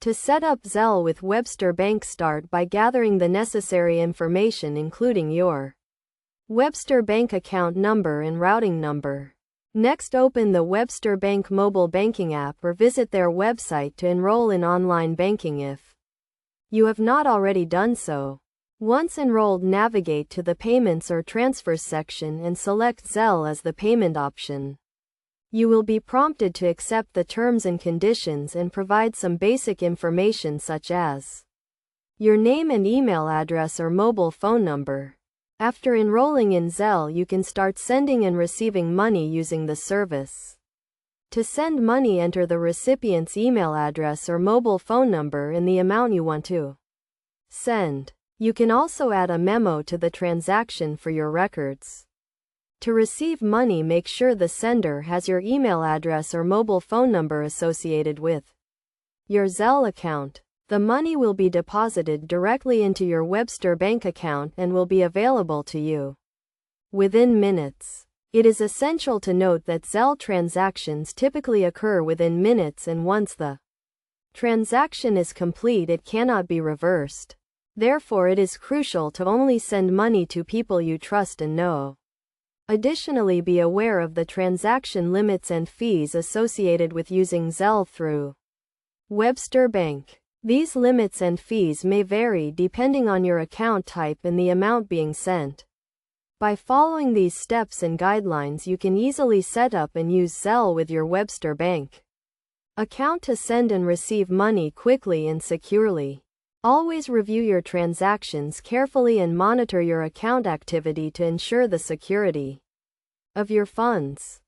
To set up Zelle with Webster Bank, start by gathering the necessary information including your Webster Bank account number and routing number. Next, open the Webster Bank mobile banking app or visit their website to enroll in online banking if you have not already done so. Once enrolled, navigate to the Payments or Transfers section and select Zelle as the payment option. You will be prompted to accept the terms and conditions and provide some basic information such as your name and email address or mobile phone number. After enrolling in Zelle, you can start sending and receiving money using the service. To send money, enter the recipient's email address or mobile phone number and the amount you want to send. You can also add a memo to the transaction for your records. To receive money, make sure the sender has your email address or mobile phone number associated with your Zelle account. The money will be deposited directly into your Webster Bank account and will be available to you within minutes. It is essential to note that Zelle transactions typically occur within minutes, and once the transaction is complete, it cannot be reversed. Therefore, it is crucial to only send money to people you trust and know. Additionally, be aware of the transaction limits and fees associated with using Zelle through Webster Bank. These limits and fees may vary depending on your account type and the amount being sent. By following these steps and guidelines, you can easily set up and use Zelle with your Webster Bank account to send and receive money quickly and securely. Always review your transactions carefully and monitor your account activity to ensure the security of your funds.